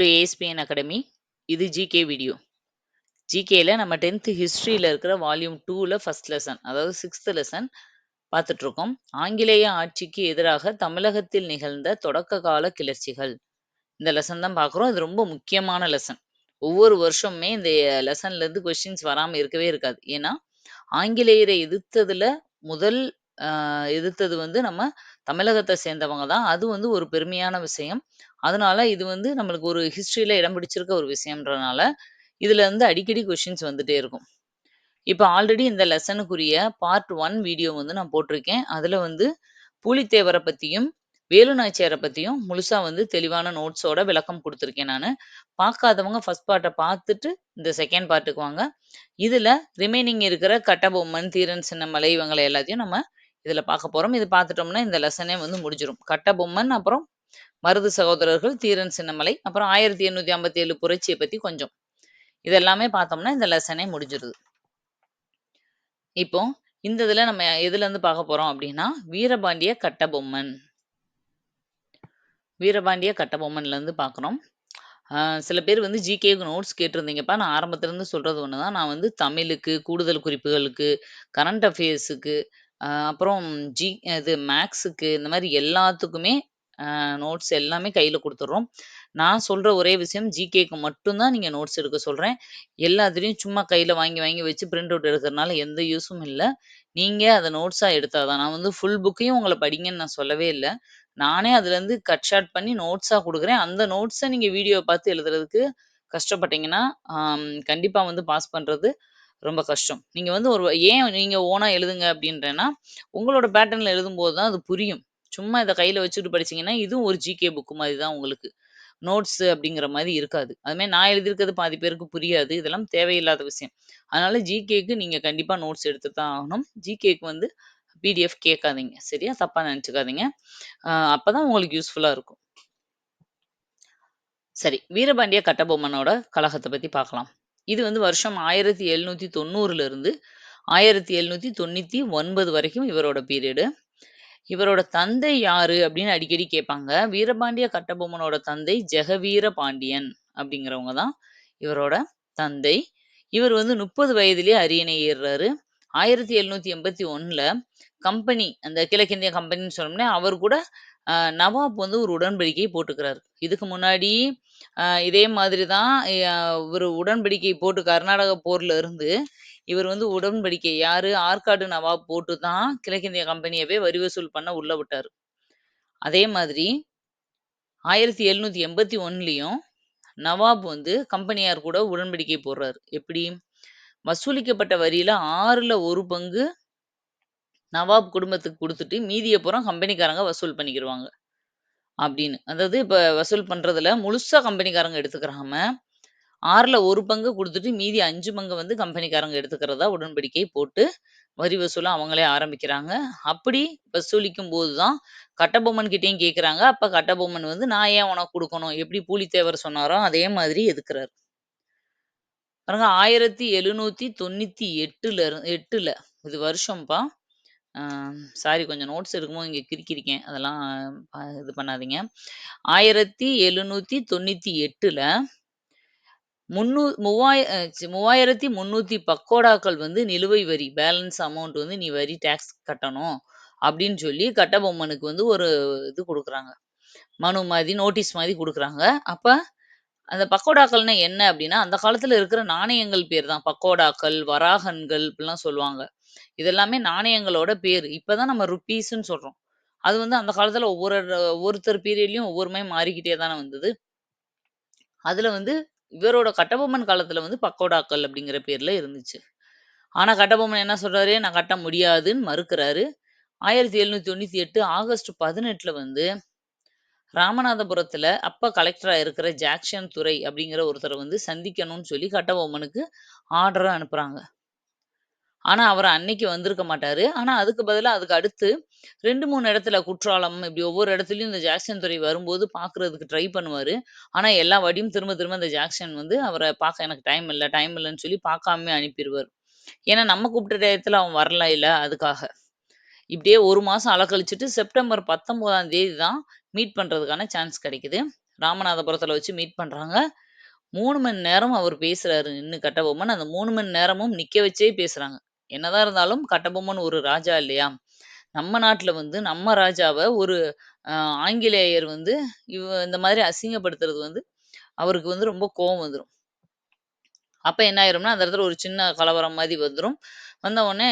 ASPN academy. இது GK video. ஜிகேல நம்ம 10th ஹிஸ்டரியில இருக்கிற வால்யூம் 2ல ஃபர்ஸ்ட் லெசன், அதாவது 6th லெசன் பார்த்துட்டு இருக்கோம். ஆங்கிலேய ஆட்சிக்கு எதிராக தமிழகத்தில் நிகழ்ந்த தொடக்க கால கிளர்ச்சிகள். இந்த லெசன் தான் பார்க்குறோம். இது ரொம்ப முக்கியமான லெசன். ஒவ்வொரு வருஷமுமே இந்த லெசன்ல இருந்து கொஸ்டின்ஸ் வராம இருக்கவே இருக்காது. ஏன்னா, ஆங்கிலேயரை எதிர்த்ததுல முதல் எதிர்த்தது வந்து நம்ம தமிழகத்த சேர்ந்தவங்க தான். அது வந்து ஒரு பெருமையான விஷயம். அதனால இது வந்து நம்மளுக்கு ஒரு ஹிஸ்டரியில இடம் பிடிச்சிருக்க ஒரு விஷயம்ன்றனால, இதுல இருந்து அடிக்கடி கொஸ்டின்ஸ் வந்துட்டே இருக்கும். இப்ப ஆல்ரெடி இந்த லெசனுக்குரிய பார்ட் 1 வீடியோ வந்து நான் போட்டிருக்கேன். அதுல வந்து பூலித்தேவர பத்தியும், வேலு நாச்சியார பத்தியும் முழுசா வந்து தெளிவான நோட்ஸோட விளக்கம் குடுத்துருக்கேன் நானு. பார்க்காதவங்க ஃபர்ஸ்ட் பார்ட்ட பார்த்துட்டு, இந்த செகண்ட் பார்ட்டுக்கு வாங்க. இதுல ரிமைனிங் இருக்கிற கட்டபொம்மன், தீரன் சின்னமலை இவங்கள எல்லாத்தையும் நம்ம இதுல பார்க்க போறோம். இது பார்த்துட்டோம்னா இந்த லெசனே வந்து முடிஞ்சிரும். கட்டபொம்மன், அப்புறம் மருது சகோதரர்கள், தீரன் சின்னமலை, அப்புறம் 1857 புரட்சிய பத்தி கொஞ்சம். இது எல்லாமே பார்த்தோம்னா இந்த லெசனே முடிஞ்சிருது. இப்போ இந்த இதுல நம்ம எதுலருந்து பார்க்க போறோம் அப்டின்னா, வீரபாண்டிய கட்டபொம்மன். வீரபாண்டிய கட்டபொம்மன்லருந்து பார்க்குறோம். சில பேர் வந்து ஜிகேக்கு நோட்ஸ் கேட்டிருந்தீங்கப்பா. நான் ஆரம்பத்துலருந்து சொல்றது ஒண்ணு தான். நான் வந்து தமிழுக்கு, கூடுதல் குறிப்புகளுக்கு, கரண்ட் அஃபேர்ஸுக்கு, அப்புறம் இது மேக்ஸுக்கு இந்த மாரி எல்லாத்துக்குமே நோட்ஸ் எல்லாமே கையில குடுத்துடுறோம். நான் சொல்ற ஒரே விஷயம் ஜிகேக்கு மட்டும் தான் நீங்க நோட்ஸ் எடுக்க சொல்றேன். எல்லாத்துலயும் சும்மா கையில வாங்கி வாங்கி வச்சு பிரிண்ட் அவுட் எடுக்கிறனால எந்த யூஸும் இல்ல. நீங்க அத நோட்ஸா எடுத்தா தான். நான் வந்து ஃபுல் புக்கையும் உங்கள படிங்கன்னு நான் சொல்லவே இல்ல. நானே அதுலேருந்து கட் ஷார்ட் பண்ணி நோட்ஸா குடுக்குறேன். அந்த நோட்ஸ நீங்க வீடியோ பார்த்து எழுதுறதுக்கு கஷ்டப்பட்டீங்கன்னா, கண்டிப்பா வந்து பாஸ் பண்றது ரொம்ப கஷ்டம். நீங்க வந்து ஏன் நீங்க ஓனா எழுதுங்க அப்டின்றேன்னா, உங்களோட பேட்டர்ன்ல எழுதும்போது தான் அது புரியும். சும்மா இத கையில வச்சுட்டு படிச்சீங்கன்னா, இதுவும் ஒரு ஜிகே புக் மாரி தான் உங்களுக்கு. நோட்ஸ் அப்படிங்கிற மாரி இருக்காது. அதுமாரி நான் எழுதியிருக்கிறது பாதி பேருக்கு புரியாது. இதெல்லாம் தேவையில்லாத விஷயம். அதனால ஜிகேக்கு நீங்க கண்டிப்பா நோட்ஸ் எடுத்து தான் ஆகணும். ஜிகேக்கு வந்து பிடிஎஃப் கேட்காதீங்க. சரியா? தப்பா நெனச்சுக்காதீங்க. அப்பதான் உங்களுக்கு யூஸ்ஃபுல்லா இருக்கும். சரி. வீரபாண்டிய கட்டபொம்மனோட கழகத்த பத்தி பார்க்கலாம். இது வந்து வருஷம் 1790ல இருந்து 1799 வரைக்கும் இவரோட பீரியடு. இவரோட தந்தை யாரு அப்படின்னு அடிக்கடி கேட்பாங்க. வீரபாண்டிய கட்டபொம்மனோட தந்தை ஜெகவீர பாண்டியன் அப்படிங்கிறவங்க தான் இவரோட தந்தை. இவர் வந்து 30 வயதிலேயே அரியணை ஏறுறாரு. 1781ல கம்பெனி அந்த கிழக்கிந்திய கம்பெனின்னு சொன்னோம்னா, அவர் கூட நவாப் வந்து ஒரு உடன்படிக்கை போட்டுக்கிறாரு. இதுக்கு முன்னாடி இதே மாதிரி தான் இவரு உடன்படிக்கை போட்டு கர்நாடக போர்ல இருந்து இவர் வந்து உடன்படிக்கை யாரு? ஆற்காடு நவாப் போட்டு தான் கிழக்கிந்திய கம்பெனியவே வரி வசூல் பண்ண உள்ள விட்டாரு. அதே மாதிரி 1781லயும் நவாப் வந்து கம்பெனியார் கூட உடன்படிக்கை போடுறாரு. எப்படி? வசூலிக்கப்பட்ட வரியில 6ல 1 பங்கு நவாப் குடும்பத்துக்கு குடுத்துட்டு, மீதிய பூரா கம்பெனிக்காரங்க வசூல் பண்ணிக்கிருவாங்க. அப்படின்னு. அதாவது இப்ப வசூல் பண்றதுல முழுசா கம்பெனிக்காரங்க எடுத்துக்கிறாம, 6ல 1 பங்கு குடுத்துட்டு, மீதி 5 பங்கு வந்து கம்பெனிக்காரங்க எடுத்துக்கிறதா உடன்படிக்கை போட்டு, வரி வசூல அவங்களே ஆரம்பிக்கிறாங்க. அப்படி வசூலிக்கும்போது தான் கட்டபொம்மன் கிட்டயும் கேட்குறாங்க. அப்ப கட்டபொம்மன் வந்து, "நான் ஏன் உனக்கு குடுக்கணும்?" எப்படி பூலித்தேவர் சொன்னாரோ, அதே மாதிரி எதுக்குறாரு. பாருங்க 1798ல 8ல இது வருஷம்ப்பா. ஆ சாரி கொஞ்சம் நோட்ஸ் எடுக்கும்போது இங்க கிறுக்கியிருக்கேன். அதெல்லாம் இது பண்ணாதீங்க. 1798ல 3300 பக்கோடாக்கள் வந்து நிலுவை வரி, பேலன்ஸ் அமௌண்ட் வந்து நீ வரி டாக்ஸ் கட்டணும். அப்படின்னு சொல்லி கட்டபொம்மனுக்கு வந்து ஒரு இது குடுக்குறாங்க. மனு மாரி, நோட்டீஸ் மாரி குடுக்குறாங்க. அப்ப அந்த பக்கோடாக்கள்னா என்ன அப்படின்னா, அந்த காலத்துல இருக்கிற நாணயங்கள் பேர் தான். பக்கோடாக்கள், வராகன்கள் இப்படிலாம் சொல்லுவாங்க. இதெல்லாமே நாணயங்களோட பேரு. இப்ப தான் நம்ம ருப்பீஸ்ன்னு சொல்றோம். அது வந்து அந்த காலத்துல ஒவ்வொருத்தர் பீரியட்லயும் ஒவ்வொரு மாரி மாறிக்கிட்டே தானே வந்தது. அதுல வந்து இவரோட கட்டபொம்மன் காலத்துல வந்து பக்கோடாக்கள் அப்படிங்கிற பேர்ல இருந்துச்சு. ஆனா கட்டபொம்மன் என்ன சொல்றாரு? நான் கட்ட முடியாதுன்னு மறுக்கிறாரு. 1798 ஆகஸ்ட் 18ல வந்து ராமநாதபுரத்துல அப்ப கலெக்டரா இருக்கிற ஜாக்சன் துரை அப்படிங்கிற ஒருத்தர வந்து சந்திக்கணும்னு சொல்லி கட்டபொம்மனுக்கு ஆர்டரா அனுப்புறாங்க. ஆனா, அவரு அன்னைக்கு வந்திருக்க மாட்டாரு. ஆனா, அதுக்கு பதிலா அதுக்கு அடுத்து 2, 3 இடத்துல குற்றாலம் இப்படி ஒவ்வொரு இடத்துலயும் இந்த ஜாக்சன் துரை வரும்போது பார்க்குறதுக்கு ட்ரை பண்ணுவாரு. ஆனா, எல்லா வாட்டியும் திரும்ப திரும்ப இந்த ஜாக்சன் வந்து அவர பார்க்க எனக்கு டைம் இல்ல, டைம் இல்லன்னு சொல்லி பார்க்காமயே அனுப்பிருவாரு. ஏன்னா, நம்ம கூப்பிட்ட டயத்துல அவன் வரலைல அதுக்காக. இப்படியே 1 மாசம் அலக்கழிச்சுட்டு செப்டம்பர் 19ஆம் தேதி தான் மீட் பண்றதுக்கான சான்ஸ் கிடைக்குது. ராமநாதபுரத்துல வச்சு மீட் பண்றாங்க. 3 மணி நேரம் அவர் பேசுறாரு நின்னு கட்டபொம்மன். அந்த 3 மணி நேரமும் நிக்க வச்சே பேசுறாங்க. என்னதான் இருந்தாலும் கட்டபொம்மன் ஒரு ராஜா இல்லையா? நம்ம நாட்டுல வந்து நம்ம ராஜாவ ஒரு அ ஆங்கிலேயர் வந்து இந்த மாதிரி அசிங்கப்படுத்துறது வந்து அவருக்கு வந்து ரொம்ப கோவம் வந்துரும். அப்ப என்ன ஆயிரும்னா, அந்த இடத்துல ஒரு சின்ன கலவரம் மாரி வந்துரும். வந்த உடனே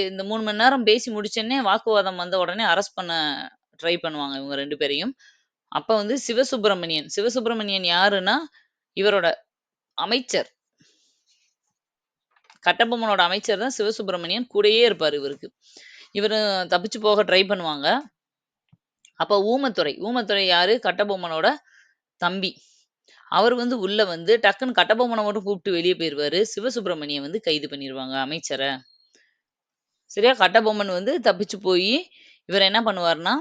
இந்த 3 மணி நேரம் பேசி முடிச்சோனே வாக்குவாதம் வந்த உடனே அரெஸ்ட் பண்ண ட்ரை பண்ணுவாங்க இவங்க 2 பேரையும். அப்ப வந்து சிவசுப்பிரமணியன். சிவசுப்பிரமணியன் யாருன்னா, இவரோட அமைச்சர். கட்டபொம்மனோட அமைச்சர் தான் சிவசுப்பிரமணியன். கூடயே இருப்பாரு இவருக்கு. இவரு தப்பிச்சு போக ட்ரை பண்ணுவாங்க. அப்ப ஊமத்துரை. ஊமத்துரை யாரு? கட்டபொம்மனோட தம்பி. அவரு வந்து உள்ள வந்து டக்குன்னு கட்டபொம்மன மட்டும் கூப்பிட்டு வெளிய போயிருவாரு. சிவசுப்பிரமணியன் வந்து கைது பண்ணிருவாங்க அமைச்சர. சரியா? கட்டபொம்மன் வந்து தப்பிச்சு போயி, இவரு என்ன பண்ணுவாருன்னா,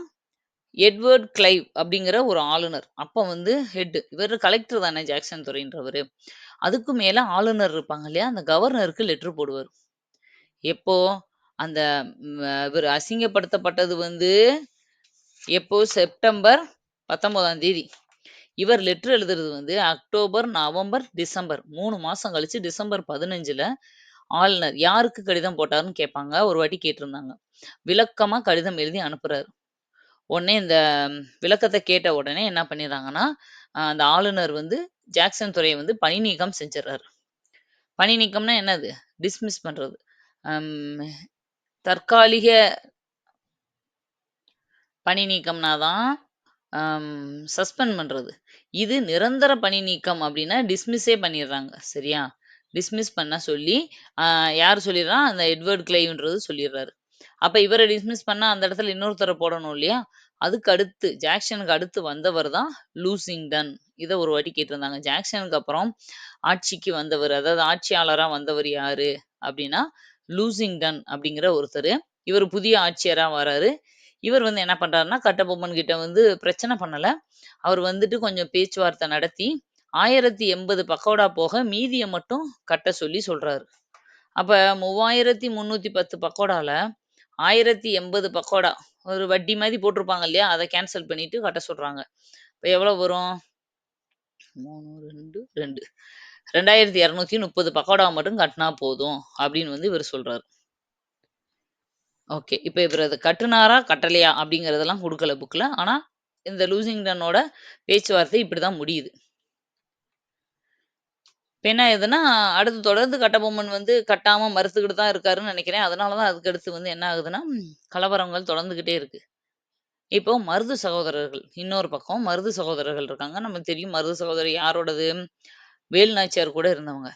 எட்வர்ட் கிளைவ் அப்படிங்கிற ஒரு ஆளுநர். அப்ப வந்து இவரு கலெக்டர் தானே ஜாக்சன் துரைன்றவரு. அதுக்கும் மேல ஆளுநர் இருப்பாங்க இல்லையா? அந்த கவர்னருக்கு லெட்டர் போடுவாரு. எப்போ? அந்த இவரு அசிங்கப்படுத்தப்பட்டது வந்து எப்போ? செப்டம்பர் 19ஆம் தேதி. இவர் லெட்டர் எழுதுறது வந்து அக்டோபர், நவம்பர், டிசம்பர் 3 மாசம் கழிச்சு டிசம்பர் 15ல ஆளுநர் யாருக்கு கடிதம் போட்டாருன்னு கேட்பாங்க. ஒரு வாட்டி கேட்டிருந்தாங்க. விளக்கமா கடிதம் எழுதி அனுப்புறாரு. உடனே இந்த விளக்கத்த கேட்ட உடனே என்ன பண்ணிடுறாங்கன்னா, அந்த ஆளுநர் வந்து ஜாக்சன் துரைய வந்து பணி நீக்கம் செஞ்சுர்றாரு. பணி நீக்கம்னா என்னது? டிஸ்மிஸ் பண்றது. அம் தற்காலிக பணி நீக்கம்னா தான் சஸ்பெண்ட் பண்றது. இது நிரந்தர பணி நீக்கம் அப்டின்னா, டிஸ்மிஸ்ஸே பண்ணிடுறாங்க. சரியா? டிஸ்மிஸ் பண்ண சொல்லி, அ யார் சொல்லிர்றா? அந்த எட்வர்ட் கிளைவ்ன்றது சொல்லிர்றாரு. அப்ப இவர டிஸ்மிஸ் பண்ணா, அந்த இடத்துல இன்னொருத்தர போடணும் இல்லையா? அதுக்கு அடுத்து ஜாக்சனுக்கு அடுத்து வந்தவர் தான் லூசிங்டன். இத ஒரு வாட்டி கேட்டிருந்தாங்க. ஜாக்சனுக்கு அப்புறம் ஆட்சிக்கு வந்தவர், அதாவது ஆட்சியாளரா வந்தவர் யாரு? அப்டின்னா, லூசிங்டன் அப்படிங்கிற ஒருத்தரு. இவரு புதிய ஆட்சியரா வராரு. இவர் வந்து என்ன பண்றாருன்னா, கட்டபொம்மன் கிட்ட வந்து பிரச்சனை பண்ணல. அவர் வந்துட்டு கொஞ்சம் பேச்சுவார்த்தை நடத்தி, 1080 பக்கோடா போக மீதிய மட்டும் கட்ட சொல்லி சொல்றாரு. அப்ப 3310 பக்கோடால 1080 பக்கோடா ஒரு வட்டி மாரி போட்டிருப்பாங்க இல்லையா? அத கேன்சல் பண்ணிட்டு கட்ட சொல்றாங்க. இப்ப எவ்வளோ வரும்? 3, 2, 2. 2230 பக்கோடாவ மட்டும் கட்டுனா போதும் அப்படின்னு வந்து இவரு சொல்றாரு. ஓகே. இப்ப இவரு அத கட்டுனாரா? கட்டலையா? அப்படிங்கிறதெல்லாம் குடுக்கல புக்ல. ஆனா, இந்த லூசிங்டனோட பேச்சுவார்த்தை இப்படிதான் முடியுது. இப்ப என்ன ஆகுதுன்னா, அடுத்து தொடர்ந்து கட்டபொம்மன் வந்து கட்டாம மறுத்துக்கிட்டு தான் இருக்காருன்னு நெனைக்கிறேன். அதனால தான் அதுக்கு அடுத்து வந்து என்ன ஆகுதுன்னா, கலவரங்கள் தொடர்ந்துகிட்டே இருக்கு. இப்போ மருது சகோதரர்கள். இன்னொரு பக்கம் மருது சகோதரர்கள் இருக்காங்க. நமக்கு தெரியும் மருது சகோதரர் யாரோடது? வேலு நாச்சியார் கூட இருந்தவங்க.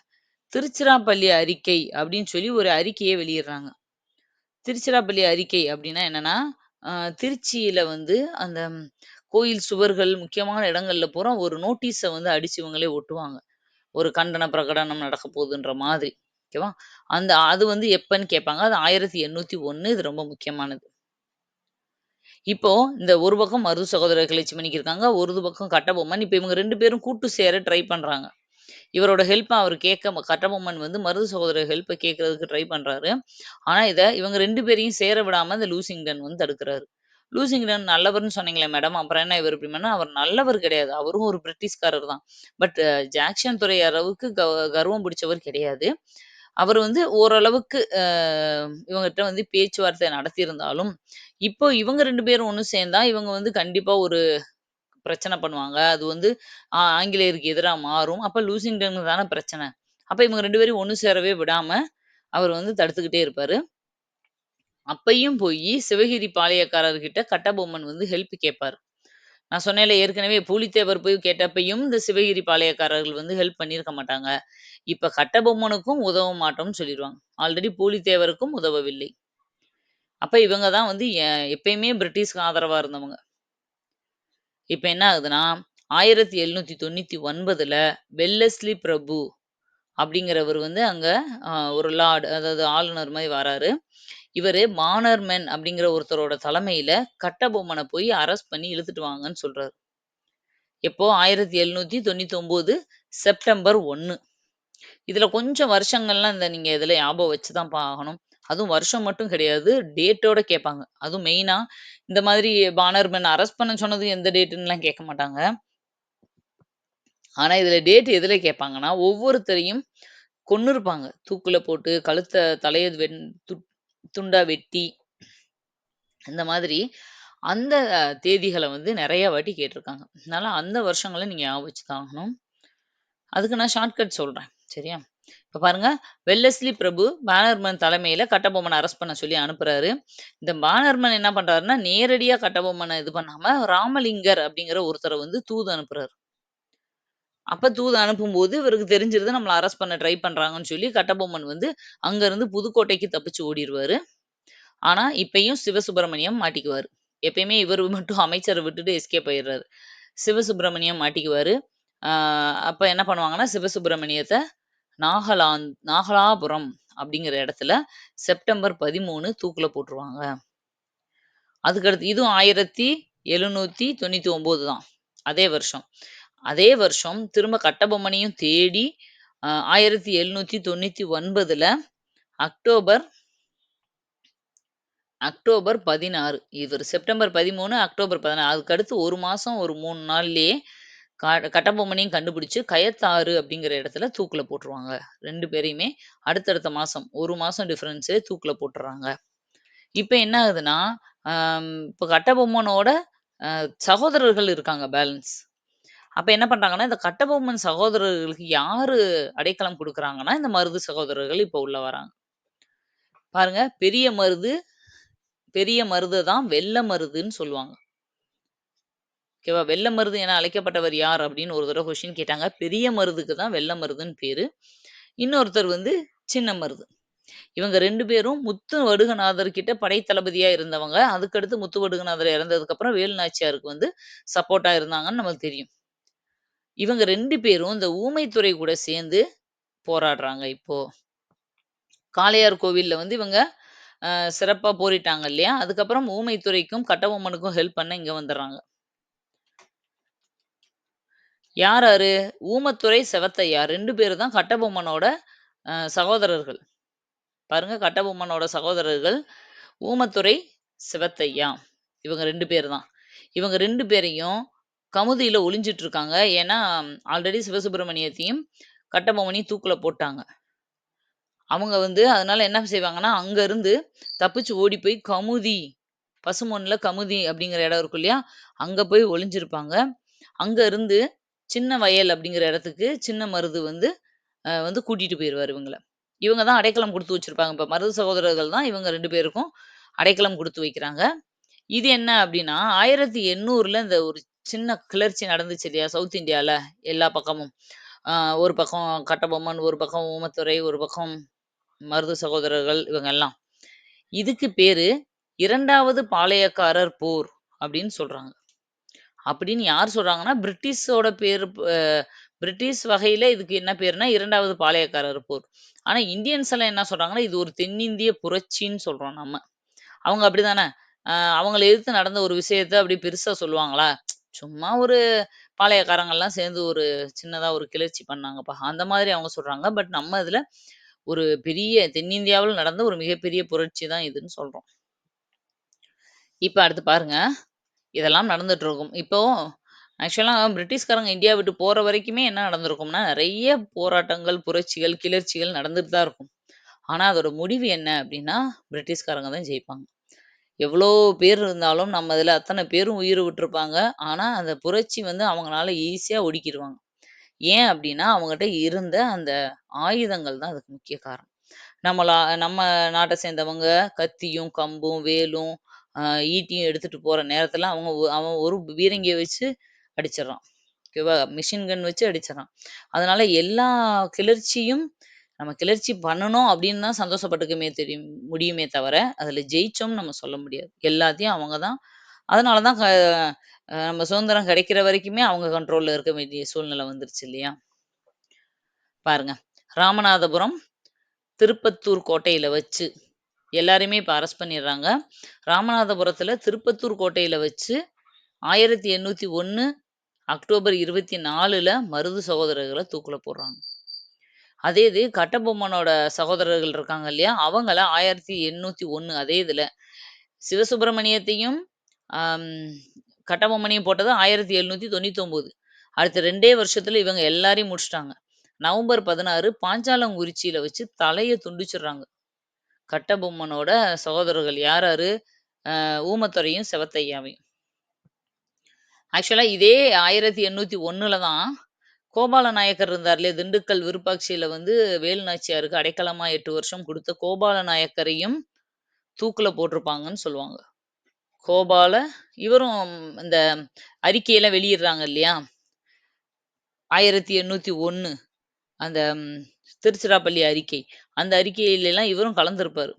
திருச்சிராப்பள்ளி அறிக்கை அப்படின்னு சொல்லி ஒரு அறிக்கையே வெளியிடுறாங்க. திருச்சிராப்பள்ளி அறிக்கை அப்படின்னா என்னன்னா, அ திருச்சியில வந்து அந்த கோயில் சுவர்கள், முக்கியமான இடங்கள்ல பூரா ஒரு நோட்டீஸ வந்து அடிச்சு இவங்களே ஒட்டுவாங்க. ஒரு கண்டன பிரகடனம் நடக்க போகுதுன்ற மாதிரி. ஓகேவா? அது வந்து எப்பன்னு கேட்பாங்க. அது 1801 இது ரொம்ப முக்கியமானது. இப்போ இந்த ஒரு பக்கம் மருது சகோதரர் கிளர்ச்சி பண்ணிக்கிருக்காங்க. ஒரு பக்கம் கட்டபொம்மன். இப்ப இவங்க 2 பேரும் கூட்டு சேர ட்ரை பண்றாங்க. இவரோட ஹெல்ப்ப அவர் கேட்க கட்டபொம்மன் வந்து மருது சகோதரர் ஹெல்ப்ப கேட்கறதுக்கு ட்ரை பண்றாரு. ஆனா, இவங்க 2 பேரையும் சேர விடாம இந்த லூசிங்டன் வந்து தடுக்குறாரு. லூசிங்டன் நல்லவர்ன்னு சொன்னீங்களே மேடம். அப்புறம் என்ன இவரு இப்படி பண்ணா? அவர் நல்லவர் கிடையாது. அவரும் ஒரு பிரிட்டிஷ்காரர் தான். பட் ஜாக்சன் துரை அளவுக்கு கர்வம் பிடிச்சவர் கிடையாது. அவர் வந்து ஓரளவுக்கு இவங்கட்ட வந்து பேச்சுவார்த்தை நடத்தியிருந்தாலும், இப்போ இவங்க 2 பேரும் ஒண்ணு சேர்ந்தா, இவங்க வந்து கண்டிப்பா ஒரு பிரச்சனை பண்ணுவாங்க. அது வந்து ஆங்கிலேயருக்கு எதிரா மாறும். அப்ப லூசிங்டனுக்கு தானே பிரச்சனை. அப்ப இவங்க 2 பேரையும் ஒண்ணு சேரவே விடாம, அவர் வந்து தடுத்துக்கிட்டே இருப்பாரு. அப்பயும் போயி சிவகிரி பாளையக்காரர்கிட்ட கட்டபொம்மன் வந்து ஹெல்ப் கேட்பாரு. நான் சொன்னேன்ல ஏற்கனவே பூலித்தேவர் போய் கேட்டப்பயும் இந்த சிவகிரி பாளையக்காரர்கள் வந்து ஹெல்ப் பண்ணியிருக்க மாட்டாங்க. இப்ப கட்டபொம்மனுக்கும் உதவ மாட்டோம்னு சொல்லிருவாங்க. ஆல்ரெடி பூலித்தேவருக்கும் உதவவில்லை. அப்ப இவங்க தான் வந்து எப்பயுமே பிரிட்டிஷ்க்கு ஆதரவா இருந்தவங்க. இப்ப என்ன ஆகுதுன்னா, 1799ல வெல்லஸ்லி பிரபு அப்படிங்கிறவரு வந்து அங்க ஒரு லார்ட் அதாவது ஆளுநர் மாரி வராரு. இவரு மானர்மென் அப்படிங்கிற ஒருத்தரோட தலைமையில கட்டபொம்மன போய் அரெஸ்ட் பண்ணி இழுத்துட்டு வாங்கன்னு சொல்றாரு. எப்போ 1799 செப்டம்பர் 1. இதுல கொஞ்சம் வருஷங்கள்லாம் நீங்க இதுல ஞாபகம் வச்சு தான் ஆகணும். அதுவும் வருஷம் மட்டும் கிடையாது. டேட்டோட கேட்பாங்க. அதுவும் மெயினா இந்த மாதிரி பானர்மேன் அரெஸ்ட் பண்ண சொன்னது எந்த டேட்டுன்னுலாம் கேட்க மாட்டாங்க. ஆனா, இதுல டேட் எதுல கேட்பாங்கன்னா, ஒவ்வொருத்தரையும் கொன்னுருப்பாங்க. தூக்குல போட்டு, தலைய துட் துண்டா வெட்டி, இந்த மாதிரி அந்த தேதிகள வந்து நெறைய வாட்டி கேட்டுருக்காங்க. அதனால அந்த வருஷங்கள நீங்க ஞாபகம் வச்சு தான் ஆகணும். அதுக்கு நான் ஷார்ட்கட் சொல்றேன். சரியா? இப்ப பாருங்க, வெல்லஸ்லி பிரபு பேனர்மேன் தலைமையில கட்டபொம்மன அரெஸ்ட் பண்ண சொல்லி அனுப்புறாரு. இந்த பேனர்மேன் என்ன பண்றாருன்னா, நேரடியா கட்டபொம்மன இது பண்ணாம, ராமலிங்கர் அப்படிங்கிற ஒருத்தர வந்து தூது அனுப்புறாரு. அப்ப தூது அனுப்பும்போது இவருக்கு தெரிஞ்சிருது நம்மள அரெஸ்ட் பண்ண ட்ரை பண்றாங்கன்னு சொல்லி கட்டபொம்மன் வந்து அங்கருந்து புதுக்கோட்டைக்கு தப்பிச்சு ஓடிருவாரு. ஆனா, இப்பயும் சிவசுப்பிரமணியம் மாட்டிக்குவாரு. எப்பயுமே இவரு மட்டும் அமைச்சர விட்டுட்டு எஸ்கேப் ஆயிடுறாரு. சிவசுப்பிரமணியம் மாட்டிக்குவாரு. ஆ அப்ப என்ன பண்ணுவாங்கன்னா, சிவசுப்பிரமணியத்த நாகலாபுரம் அப்படிங்கிற இடத்துல செப்டம்பர் 13 தூக்குல போட்டுருவாங்க. அதுக்கடுத்து இதுவும் 1799 தான். அதே வருஷம். அதே வருஷம் திரும்ப கட்டபொம்மனையும் தேடி 1799ல அக்டோபர் அக்டோபர் 16 இவரு செப்டம்பர் 13, அக்டோபர் 16 அதுக்கு அடுத்து 1 மாசம் ஒரு 3 நாள்லயே கட்டபொம்மனையும் கண்டுபிடிச்சு கயத்தாறு அப்படிங்கிற இடத்துல தூக்குல போட்டுருவாங்க. 2 பேரையுமே அடுத்தடுத்த மாசம். 1 மாசம் டிஃபரன்ஸே தூக்குல போட்டுர்றாங்க. இப்ப என்ன ஆகுதுன்னா, இப்ப கட்டபொம்மனோட அ சகோதரர்கள் இருக்காங்க பேலன்ஸ். அப்ப என்ன பண்றாங்கன்னா, இந்த கட்டபொம்மன் சகோதரர்களுக்கு யாரு அடைக்கலம் குடுக்குறாங்கன்னா, இந்த மருது சகோதரர்கள் இப்ப உள்ள வராங்க. பாருங்க, பெரிய மருத தான் வெள்ள மருதுன்னு சொல்லுவாங்க. ஓகேவா? வெள்ள மருது என அழைக்கப்பட்டவர் யார்? அப்படின்னு ஒரு தடவ கொஸ்டின் கேட்டாங்க. பெரிய மருதுக்கு தான் வெள்ள மருதுன்னு பேரு. இன்னொருத்தர் வந்து சின்ன மருது. இவங்க 2 பேரும் முத்து வடுகநாதர் கிட்ட படைத்தளபதியா இருந்தவங்க. அதுக்கடுத்து முத்து வடுகநாதர் இறந்ததுக்கப்புறம் வேலு நாச்சியாருக்கு வந்து சப்போர்ட்டா இருந்தாங்கன்னு நமக்கு தெரியும். இவங்க 2 பேரும் இந்த ஊமைத்துரை கூட சேர்ந்து போராடுறாங்க இப்போ. காளையார் கோவில்ல வந்து இவங்க சிறப்பா போரிட்டாங்க இல்லையா? அதுக்கப்புறம் ஊமைத்துரைக்கும், கட்டபொம்மனுக்கும் ஹெல்ப் பண்ண இங்க வந்துர்றாங்க. யார் யாரு? ஊமத்துரை, செவத்தையா 2 பேரு தான் கட்டபொம்மனோட சகோதரர்கள். பாருங்க கட்டபொம்மனோட சகோதரர்கள் ஊமத்துரை, சிவத்தையா. இவங்க 2 பேர் தான். இவங்க 2 பேரையும் கமுதியில ஒளிஞ்சிட்டு இருக்காங்க. ஏன்னா, ஆல்ரெடி சிவசுப்பிரமணியத்தையும், கட்டபொம்மனையும் தூக்குல போட்டாங்க. அவங்க வந்து அதனால என்ன செய்வாங்கன்னா, அங்க இருந்து தப்பிச்சு ஓடி போய் கமுதி, பசும்பொன்ல கமுதி அப்படிங்கிற இடம் இருக்கும் இல்லையா? அங்க போய் ஒளிஞ்சிருப்பாங்க. அங்க இருந்து சின்ன வயல் அப்படிங்கிற இடத்துக்கு சின்ன மருது வந்து கூட்டிட்டு போயிருவாரு இவங்கள. இவங்க தான் அடைக்கலம் குடுத்து வச்சிருப்பாங்க. இப்ப மருது சகோதரர்கள் தான் இவங்க 2 பேருக்கும் அடைக்கலம் குடுத்து வைக்கிறாங்க. இது என்ன அப்டின்னா, 1800ல இந்த ஒரு சின்ன கிளர்ச்சி நடந்துச்சு இல்லையா? சவுத் இந்தியால எல்லா பக்கமும். அ ஒரு பக்கம் கட்டபொம்மன், ஒரு பக்கம் ஊமத்துரை, ஒரு பக்கம் மருது சகோதரர்கள் இவங்க எல்லாம். இதுக்கு பேரு 2வது பாளையக்காரர் போர் அப்டின்னு சொல்றாங்க. அப்படின்னு யார் சொல்றாங்கன்னா, பிரிட்டிஷோட பேரு பிரிட்டிஷ் வகையில இதுக்கு என்ன பேருன்னா, 2வது பாளையக்காரர் போர். ஆனா இந்தியன்ஸ் எல்லாம் என்ன சொல்றாங்கன்னா, இது ஒரு தென்னிந்திய புரட்சின்னு சொல்றோம் நம்ம. அவங்க அப்படிதானே. அ அவங்கள எதிர்த்து நடந்த ஒரு விஷயத்த அப்படி பெருசா சொல்லுவாங்களா? சும்மா ஒரு பாளையக்காரங்கலாம் சேர்ந்து ஒரு சின்னதா ஒரு கிளர்ச்சி பண்ணாங்கப்பா. அந்த மாதிரி அவங்க சொல்றாங்க. பட் நம்ம இதுல ஒரு பெரிய தென்னிந்தியாவுல நடந்த ஒரு மிகப்பெரிய புரட்சி தான் இதுன்னு சொல்றோம். இப்ப அடுத்து பாருங்க. இதெல்லாம் நடந்துட்டு இருக்கும். இப்போ ஆக்சுவலா பிரிட்டிஷ்காரங்க இந்தியா விட்டு போற வரைக்குமே என்ன நடந்திருக்கும்னா, நெறைய போராட்டங்கள், புரட்சிகள், கிளர்ச்சிகள் நடந்துட்டு தான் இருக்கும். ஆனா அதோட முடிவு என்ன அப்டின்னா, பிரிட்டிஷ்காரங்க தான் ஜெயிப்பாங்க. எவ்வளோ பேர் இருந்தாலும் நம்ம இதுல அத்தன பேரும் உயிர விட்டுருப்பாங்க. ஆனா அந்த புரட்சி வந்து அவங்கனால ஈஸியா ஒடுக்கிருவாங்க. ஏன் அப்டின்னா, அவங்கட்ட இருந்த அந்த ஆயுதங்கள் தான் அதுக்கு முக்கிய காரணம். நம்மளா நம்ம நாட்ட சேர்ந்தவங்க கத்தியும், கம்பும், வேலும், அ ஈட்டியும் எடுத்துட்டு போற நேரத்துல அவன் ஒரு பீரங்கிய வச்சு அடிச்சிடுறான். ஓகேவா? மிஷின் கன் வச்சு அடிச்சிடுறான். அதனால எல்லா கிளர்ச்சியும் நம்ம கிளர்ச்சி பண்ணணும் அப்படின்னு தான் சந்தோஷப்பட்டுக்கமே முடியுமே தவிர, அதுல ஜெயிச்சோம்னு நம்ம சொல்ல முடியாது. எல்லாத்தையும் அவங்க தான் அதனால தான் நம்ம சுதந்திரம் கிடைக்கிற வரைக்குமே அவங்க கண்ட்ரோல்ல இருக்க வேண்டிய சூழ்நிலை வந்துருச்சு இல்லையா? பாருங்க. ராமநாதபுரம் திருப்பத்தூர் கோட்டையில வச்சு எல்லாரையுமே இப்ப அரெஸ்ட் பண்ணிடுறாங்க. ராமநாதபுரத்துல திருப்பத்தூர் கோட்டையில வச்சு 1801 அக்டோபர் 24ல மருது சகோதரர்கள தூக்குல போடுறாங்க. அதே இது கட்டபொம்மனோட சகோதரர்கள் இருக்காங்க இல்லையா? அவங்கள 1801 அதே இதுல. சிவசுப்பிரமணியத்தையும், அம் கட்டபொம்மனையும் போட்டது 1799. அடுத்த 2டே வருஷத்துல இவங்க எல்லாரையும் முடிச்சுட்டாங்க. நவம்பர் 16 பாஞ்சாலங்குறிச்சியில வச்சு தலைய துண்டிச்சுடுறாங்க. கட்டபொம்மனோட சகோதரர்கள் யார் யாரு? ஊமத்துரையும், செவத்தையாவையும். ஆக்சுவலா இதே 1801ல தான் கோபால நாயக்கர் இருந்தார் இல்லையா? திண்டுக்கல் விருப்பாட்சியில வந்து வேலு நாச்சியாருக்கு அடைக்கலமா 8 வருஷம் குடுத்த கோபால நாயக்கரையும் தூக்குல போட்டிருப்பாங்கன்னு சொல்லுவாங்க. கோபால இவரும் இந்த அறிக்கையெல்லாம் வெளியிடுறாங்க இல்லையா? 1801 அந்த திருச்சிராப்பள்ளி அறிக்கை. அந்த அறிக்கையிலலாம் இவரும் கலந்திருப்பாரு.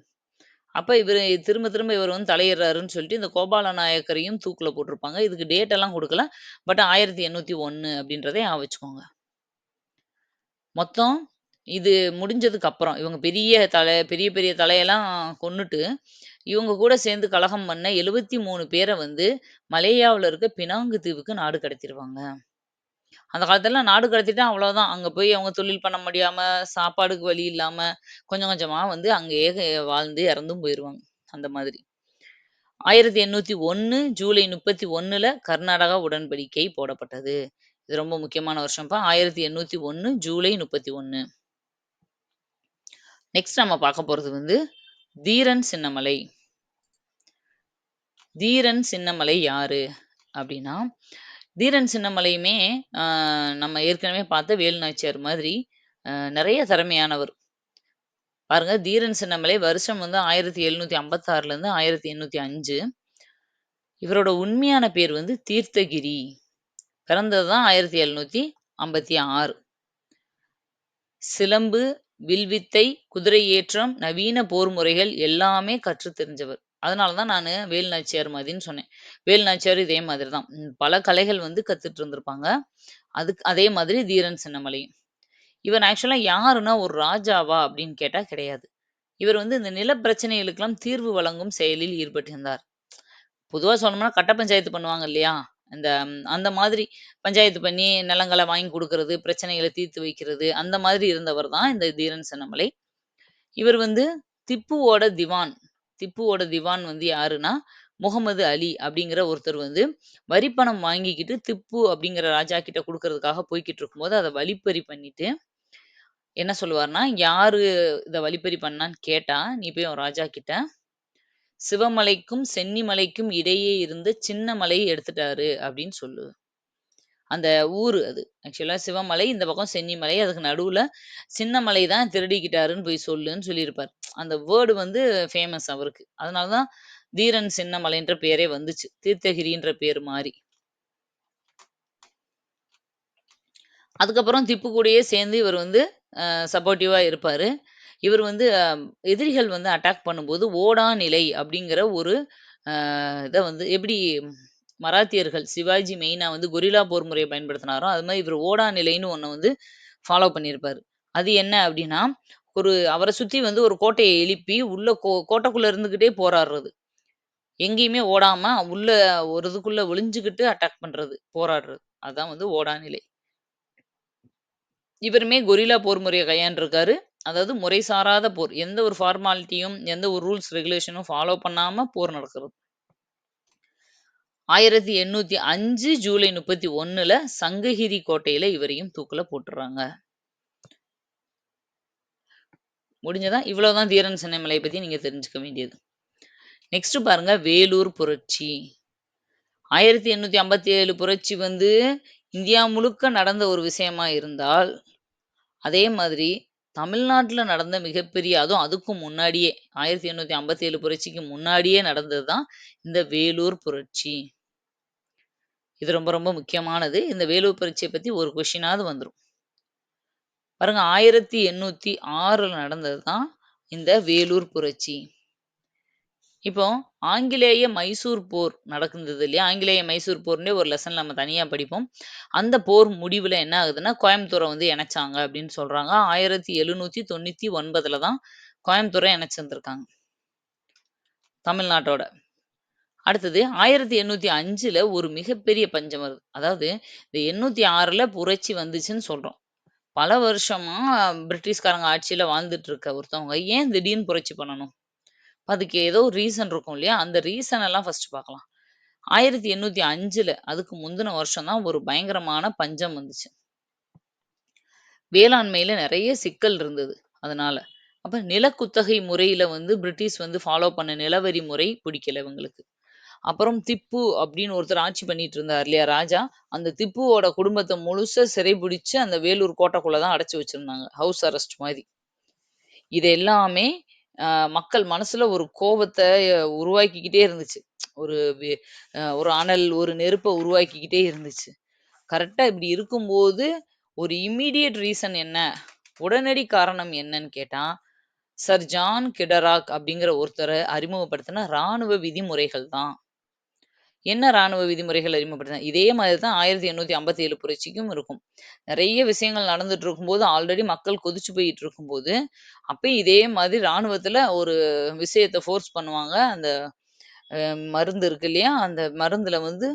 அப்ப இவரு திரும்ப திரும்ப இவர் வந்து தலையிடுறாருன்னு சொல்லிட்டு இந்த கோபால நாயக்கரையும் தூக்குல போட்டிருப்பாங்க. இதுக்கு டேட் எல்லாம் குடுக்கல. பட் 1801 அப்படின்றத ஞாபகம் வச்சுக்கோங்க. மொத்தம் இது முடிஞ்சதுக்கு அப்புறம், இவங்க பெரிய பெரிய தலையெல்லாம் கொன்னுட்டு, இவங்க கூட சேர்ந்து கலகம் பண்ண 73 பேர வந்து மலேயாவுல இருக்க பினாங்கு தீவுக்கு நாடு கடத்திருவாங்க. அந்த காலத்துலலாம் நாடு கடத்திட்டா அவ்வளோதான். அங்க போய் அவங்க தொழில் பண்ண முடியாம, சாப்பாடுக்கு வழி இல்லாம, கொஞ்சம் கொஞ்சமா வந்து அங்கேயே வாழ்ந்து இறந்தும் போயிருவாங்க. அந்த மாதிரி. 1801 ஜூலை 31ல கர்நாடகா உடன்படிக்கை போடப்பட்டது. இது ரொம்ப முக்கியமான வருஷம்ப்பா. 1801 ஜூலை 31. நெக்ஸ்ட் நம்ம பார்க்க போறது வந்து தீரன் சின்னமலை. தீரன் சின்னமலை யாரு? அப்படின்னா, தீரன் சின்னமலையுமே நம்ம ஏற்கனவே பார்த்த வேலு நாச்சியார் மாதிரி நெறைய திறமையானவர். பாருங்க, தீரன் சின்னமலை வருஷம் வந்து 1756லேருந்து 1805. இவரோட உண்மையான பேர் வந்து தீர்த்தகிரி. பிறந்தது தான் 1756. சிலம்பு, வில்வித்தை, குதிரை ஏற்றம், நவீன போர் முறைகள் எல்லாமே கற்றுத் தெரிஞ்சவர். அதனால தான் நானு வேலு நாச்சியார் மாதிரின்னு சொன்னேன். வேலு நாச்சியார் இதே மாதிரி தான். பல கலைகள் வந்து கத்துட்டு இருந்திருப்பாங்க. அதே மாதிரி தீரன் சின்னமலையும். இவன் ஆக்சுவலா யாருன்னா ஒரு ராஜாவா அப்படின்னு கேட்டா கிடையாது. இவர் வந்து இந்த நில பிரச்சனைகளுக்கெல்லாம் தீர்வு வழங்கும் செயலில் ஈடுபட்டிருந்தார். பொதுவா சொல்லணும்னா கட்ட பஞ்சாயத்து பண்ணுவாங்க இல்லையா? அந்த மாதிரி பஞ்சாயத்து பண்ணி நிலங்கள வாங்கி குடுக்குறது, பிரச்சனைகள தீர்த்து வைக்கிறது, அந்த மாதிரி இருந்தவர் தான் இந்த தீரன் சின்னமலை. இவர் வந்து திப்புவோட திவான். திப்புவோட திவான் வந்து யாருன்னா, முகமது அலி அப்படிங்கிற ஒருத்தர் வந்து வரி பணம் வாங்கிக்கிட்டு திப்பு அப்படிங்கிற ராஜா கிட்ட குடுக்கறதுக்காக போய்க்கிட்டு இருக்கும்போது, அத வழிப்பறி பண்ணிட்டு என்ன சொல்லுவார்ன்னா, யாரு இத வழிப்பறி பண்ணான்னு கேட்டா, "நீ போய் உன் ராஜா கிட்ட சிவமலைக்கும், சென்னிமலைக்கும் இடையே இருந்த சின்ன மலைய எடுத்துட்டாரு" அப்படின்னு சொல்லு. அந்த ஊரு அது. ஆக்சுவலா சிவமலை, இந்த பக்கம் சென்னிமலை. அதுக்கு நடுவுல சின்ன மலை தான் திருடிக்கிட்டாருன்னு போய் சொல்லுன்னு சொல்லியிருப்பார். அந்த வேர்ட் வந்து ஃபேமஸ் அவருக்கு. அதனால தான் தீரன் சின்னமலைன்ற பேரே வந்துச்சு. தீர்த்தகிரின்ற பேரு மாறி. அதுக்கப்புறம் திப்பு கூடயே சேர்ந்து இவர் வந்து சப்போர்ட்டிவா இருப்பாரு. இவர் வந்து எதிரிகள் வந்து அட்டாக் பண்ணும்போது ஓடா நிலை அப்படிங்கிற ஒரு இத வந்து எப்படி மராத்தியர்கள் சிவாஜி மெயினா வந்து கொரில்லா போர் முறைய பயன்படுத்தினாரோ, அது மாரி இவரு ஓடா நிலைன்னு ஒண்ண வந்து ஃபாலோ பண்ணியிருப்பாரு. அது என்ன அப்படின்னா, அவர சுத்தி வந்து ஒரு கோட்டைய எழுப்பி உள்ள கோட்டைக்குள்ள இருந்துகிட்டே போராடுறது. எங்கேயுமே ஓடாம உள்ள ஒரு இதுக்குள்ள ஒளிஞ்சுகிட்டு அட்டாக் பண்றது, போராடுறது. அதான் வந்து ஓடா நிலை. இவருமே கொரில்லா போர் முறைய கையாண்டுருக்காரு. அதாவது முறை சாராத போர். எந்த ஒரு ஃபார்மாலிட்டியும், எந்த ஒரு ரூல்ஸ், ரெகுலேஷனும் ஃபாலோ பண்ணாம போர் நடக்கிறது. 1805 ஜூலை 31ல சங்ககிரி கோட்டையில இவரையும் தூக்குல போட்டுர்றாங்க. முடிஞ்சதா? இவ்வளவுதான் தீரன் சின்னமலைய பத்தி நீங்க தெரிஞ்சுக்க வேண்டியது. நெக்ஸ்ட் பாருங்க வேலூர் புரட்சி. 1857 புரட்சி வந்து இந்தியா முழுக்க நடந்த ஒரு விஷயமா இருந்தால், அதே மாதிரி தமிழ்நாட்டுல நடந்த மிகப்பெரிய அதுக்கும் முன்னாடியே 1857 புரட்சிக்கு முன்னாடியே நடந்தது தான் இந்த வேலூர் புரட்சி. இது ரொம்ப ரொம்ப முக்கியமானது. இந்த வேலூர் புரட்சிய பத்தி ஒரு கொஸ்டினாவது வந்துரும். பாருங்க 1806ல நடந்தது தான் இந்த வேலூர் புரட்சி. இப்போ ஆங்கிலேய மைசூர் போர் நடந்தது இல்லையா? ஆங்கிலேய மைசூர் போர்ன்னே ஒரு லெசன் நம்ம தனியா படிப்போம். அந்த போர் முடிவுல என்ன ஆகுதுன்னா, கோயம்புத்தூர வந்து இணைச்சாங்க அப்படின்னு சொல்றாங்க. 1799ல தான் கோயம்புத்தூர இணைச்சிருந்திருக்காங்க. தமிழ்நாட்டோட. அடுத்தது 1805ல ஒரு மிகப்பெரிய பஞ்சம் வருது. அதாவது இந்த 806ல புரட்சி வந்துச்சுன்னு சொல்றோம். பல வருஷமா பிரிட்டிஷ்காரங்க ஆட்சியில வாழ்ந்துட்டு இருக்க ஒருத்தவங்க ஏன் திடீர்னு புரட்சி பண்ணணும்? அதுக்கு ஏதோ ஒரு ரீசன் இருக்கும் இல்லையா? அந்த ரீசன் எல்லாம் ஃபர்ஸ்ட் பார்க்கலாம். 1805ல அதுக்கு முந்தின வருஷம் தான் ஒரு பயங்கரமான பஞ்சம் வந்துச்சு. வேளாண்மையில நெறைய சிக்கல் இருந்தது அதனால. அப்ப நிலக்குத்தகை முறையில வந்து பிரிட்டிஷ் வந்து ஃபாலோ பண்ண நிலவரி முறை பிடிக்கல இவங்களுக்கு. அப்புறம் திப்பு அப்படின்னு ஒருத்தர் ஆட்சி பண்ணிட்டு இருந்தார் இல்லையா ராஜா, அந்த திப்புவோட குடும்பத்த முழுசா சிறைபிடிச்சு அந்த வேலூர் கோட்டைக்குள்ள தான் அடைச்சு வச்சிருந்தாங்க. ஹவுஸ் அரெஸ்ட் மாரி. இது எல்லாமே அ மக்கள் மனசுல ஒரு கோவத்த உருவாக்கிக்கிட்டே இருந்துச்சு. ஒரு வே ஒரு அனல், ஒரு நெருப்ப உருவாக்கிக்கிட்டே இருந்துச்சு. கரெக்ட்டா இப்படி இருக்கும்போது, ஒரு இம்மீடியேட் ரீசன் என்ன? உடனடி காரணம் என்னன்னு கேட்டா, சர் ஜான் கெடராக் அப்படிங்கிற ஒருத்தர அறிமுகப்படுத்தின ராணுவ விதிமுறைகள் தான். என்ன ராணுவ விதிமுறைகள் அறிமுகப்படுத்தினார்? இதே மாதிரி தான் 1857 புரட்சிக்கும் இருக்கும். நெறைய விஷயங்கள் நடந்துட்டு இருக்கும்போது, ஆல்ரெடி மக்கள் கொதிச்சு போயிட்டு இருக்கும்போது, அப்பயும் இதே மாதிரி ராணுவத்தில ஒரு விஷயத்த ஃபோர்ஸ் பண்ணுவாங்க. அந்த மருந்து இருக்கு இல்லையா? அந்த மருந்துல வந்து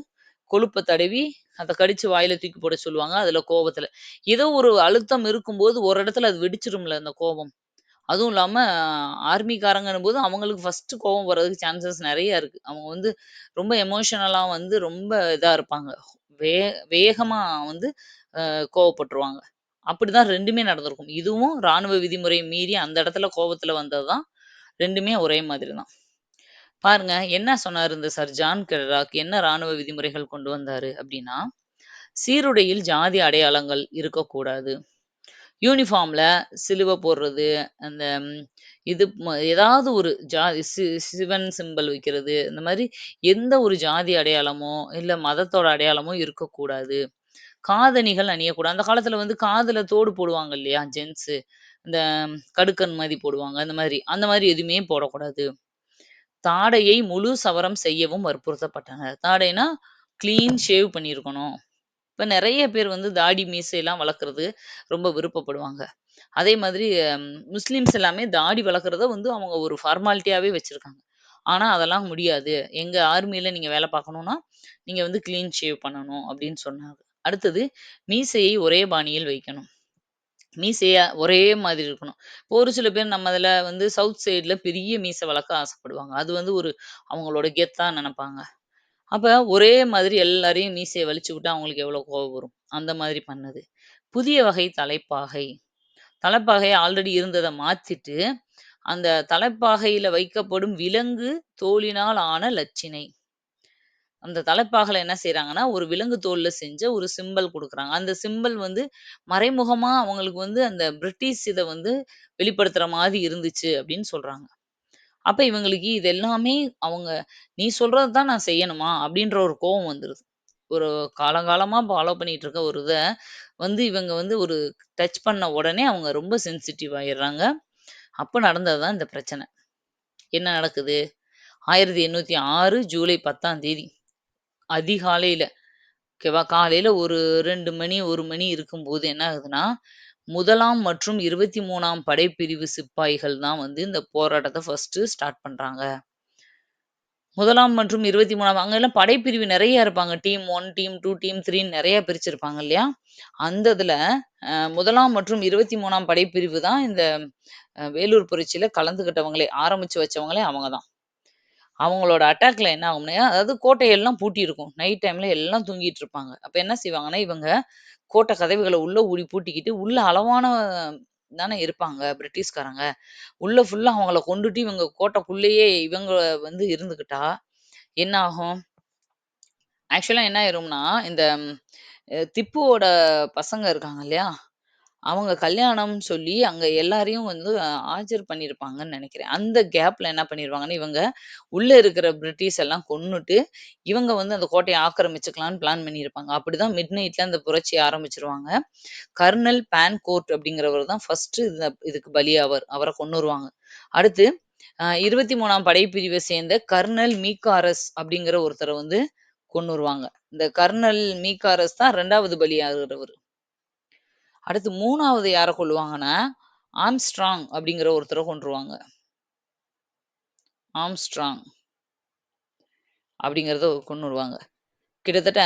கொழுப்ப தடவி, அத கடிச்சு வாயில தூக்கி போட சொல்லுவாங்க. அதுல கோவத்துல. ஏதோ ஒரு அழுத்தம் இருக்கும்போது, ஒரு இடத்துல அது வெடிச்சிரும்ல அந்த கோவம். அதுவும் இல்லாம ஆர்மிக்காரங்கன்னும்போது அவங்களுக்கு ஃபர்ஸ்ட்டு கோவம் வர்றதுக்கு சான்சஸ் நெறைய இருக்கு. அவங்க வந்து ரொம்ப எமோஷனலா வந்து ரொம்ப இதா இருப்பாங்க. வே வேகமா வந்து கோவப்பட்டுருவாங்க. அப்படிதான் 2மே நடந்திருக்கும். இதுவும் ராணுவ விதிமுறை மீறி அந்த இடத்துல கோவத்துல வந்தது தான். 2மே ஒரே மாதிரி தான். பாருங்க என்ன சொன்னாரு இந்த சர் ஜான் கெர்ராக் என்ன ராணுவ விதிமுறைகள் கொண்டு வந்தாரு அப்படின்னா, சீருடையில் ஜாதி அடையாளங்கள் இருக்கக்கூடாது. யூனிஃபார்ம்ல சிலுவ போடுறது, அந்த இது ஏதாவது ஒரு சிவன் சிம்பல் வைக்கிறது, இந்த மாரி எந்த ஒரு ஜாதி அடையாளமோ, இல்ல மதத்தோட அடையாளமோ இருக்கக்கூடாது. காதணிகள் அணியக்கூடாது. அந்த காலத்துல வந்து காதுல தோடு போடுவாங்க இல்லையா? ஜென்ட்ஸு. இந்த கடுக்கன் மாரி போடுவாங்க. அந்த மாரி எதுவுமே போடக்கூடாது. தாடையை முழு சவரம் செய்யவும் வற்புறுத்தப்பட்டனர். தாடைனா கிளீன் ஷேவ் பண்ணியிருக்கணும். இப்ப நெறைய பேர் வந்து தாடி, மீசைலாம் வளர்க்கறது ரொம்ப விருப்பப்படுவாங்க. அதே மாதிரி முஸ்லிம்ஸ் எல்லாமே தாடி வளர்க்கறத வந்து அவங்க ஒரு ஃபார்மாலிட்டியாவே வச்சிருக்காங்க. ஆனா அதெல்லாம் முடியாது. எங்க ஆர்மில நீங்க வேலை பார்க்கணும்னா, நீங்க வந்து கிளீன் ஷேவ் பண்ணணும் அப்படின்னு சொன்னாங்க. அடுத்தது மீசையை ஒரே பாணியில் வைக்கணும். மீசைய ஒரே மாதிரி இருக்கணும். இப்போ ஒரு சில பேர் நம்ம இதுல வந்து சவுத் சைட்ல பெரிய மீசை வளர்க்க ஆசைப்படுவாங்க. அது வந்து ஒரு அவங்களோட கெத்தா நெனைப்பாங்க. அப்ப ஒரே மாதிரி எல்லாரையும் மீசைய வலிச்சு விட்டா அவங்களுக்கு எவ்வளோ கோவம் வரும். அந்த மாதிரி பண்ணது. புதிய வகை தலைப்பாகை. தலைப்பாகை ஆல்ரெடி இருந்தத மாத்திட்டு, அந்த தலைப்பாகையில வைக்கப்படும் விலங்கு தோலினால் ஆன லட்சினை. அந்த தலைப்பாகைல என்ன செய்றாங்கன்னா, ஒரு விலங்கு தோல்ல செஞ்ச ஒரு சிம்பல் குடுக்குறாங்க. அந்த சிம்பல் வந்து மறைமுகமா அவங்களுக்கு வந்து அந்த பிரிட்டிஷ் இத வந்து வெளிப்படுத்துற மாரி இருந்துச்சு அப்படின்னு சொல்றாங்க. அப்ப இவங்களுக்கு இது எல்லாமே அவங்க "நீ சொல்றது தான் நான் செய்யணுமா?" அப்படின்ற ஒரு கோவம் வந்துருது. ஒரு காலங்காலமா ஃபாலோ பண்ணிட்டு இருக்க ஒரு இத வந்து இவங்க வந்து ஒரு டச் பண்ண உடனே அவங்க ரொம்ப சென்சிட்டிவ் ஆயிடுறாங்க. அப்ப நடந்தது தான் இந்த பிரச்சனை. என்ன நடக்குது? 1806 ஜூலை 10ஆம் தேதி அதிகாலையில ஓகேவா? காலையில ஒரு 2 மணி, 1 மணி இருக்கும்போது என்ன ஆகுதுன்னா, 1ஆம் மற்றும் 23ஆம் படைப்பிரிவு சிப்பாய்கள் தான் வந்து இந்த போராட்டத்த ஃபர்ஸ்ட்டு ஸ்டார்ட் பண்றாங்க. 1ஆம் மற்றும் 23ஆம் அங்கெல்லாம் படைப்பிரிவு நெறைய இருப்பாங்க. டீம் 1, டீம் 2, டீம் 3ன்னு நெறைய பிரிச்சிருப்பாங்க இல்லையா? அந்த இதுல 1ஆம் மற்றும் 23ஆம் படைப்பிரிவு தான் இந்த வேலூர் புரட்சியில கலந்துக்கிட்டவங்களே, ஆரம்பிச்சு வச்சவங்களே அவங்க தான். அவங்களோட அட்டாக்ல என்ன ஆகும்னா, அதாவது கோட்டையெல்லாம் பூட்டியிருக்கும். நைட் டைம்ல எல்லாம் தூங்கிட்டு இருப்பாங்க. அப்ப என்ன செய்வாங்கன்னா, இவங்க கோட்டை கதவுகள உள்ள பூட்டிக்கிட்டு, உள்ள அளவான தானே இருப்பாங்க பிரிட்டிஷ்காரங்க. உள்ள ஃபுல்லா அவங்கள கொண்டுட்டு இவங்க கோட்டைக்குள்ளேயே இவங்க வந்து இருந்துக்கிட்டா, என்ன ஆகும்? ஆக்சுவலா என்ன ஆயிரும்னா, இந்த திப்புவோட பசங்க இருக்காங்க இல்லையா? அவங்க கல்யாணம்னு சொல்லி அங்க எல்லாரையும் வந்து ஆஜர் பண்ணியிருப்பாங்கன்னு நெனைக்கிறேன். அந்த கேப்ல என்ன பண்ணிருவாங்கன்னா, இவங்க உள்ள இருக்கிற பிரிட்டிஷ் எல்லாம் கொன்னுட்டு, இவங்க வந்து அந்த கோட்டைய ஆக்கிரமிச்சுக்கலான்னு பிளான் பண்ணியிருப்பாங்க. அப்படிதான் மிட் நைட்ல அந்த புரட்சிய ஆரம்பிச்சுருவாங்க. கர்னல் பான்கோர்ட் அப்படிங்கிறவர் தான் ஃபர்ஸ்ட்டு இதுக்கு பலியாவார். அவர கொன்னுருவாங்க. அடுத்து 23ஆம் படைப்பிரிவ சேர்ந்த கர்னல் மீகாரஸ் அப்படிங்கிற ஒருத்தர வந்து கொன்னுருவாங்க. இந்த கர்னல் மீகாரஸ் தான் 2வது பலியாகுறவரு. அடுத்து 3வது யார கொல்லுவாங்கன்னா, ஆம்ஸ்ட்ராங் அப்படிங்கிற ஒருத்தர கொன்றுவாங்க. ஆம்ஸ்ட்ராங் அப்படிங்கிறத கொன்னுருவாங்க. கிட்டத்தட்ட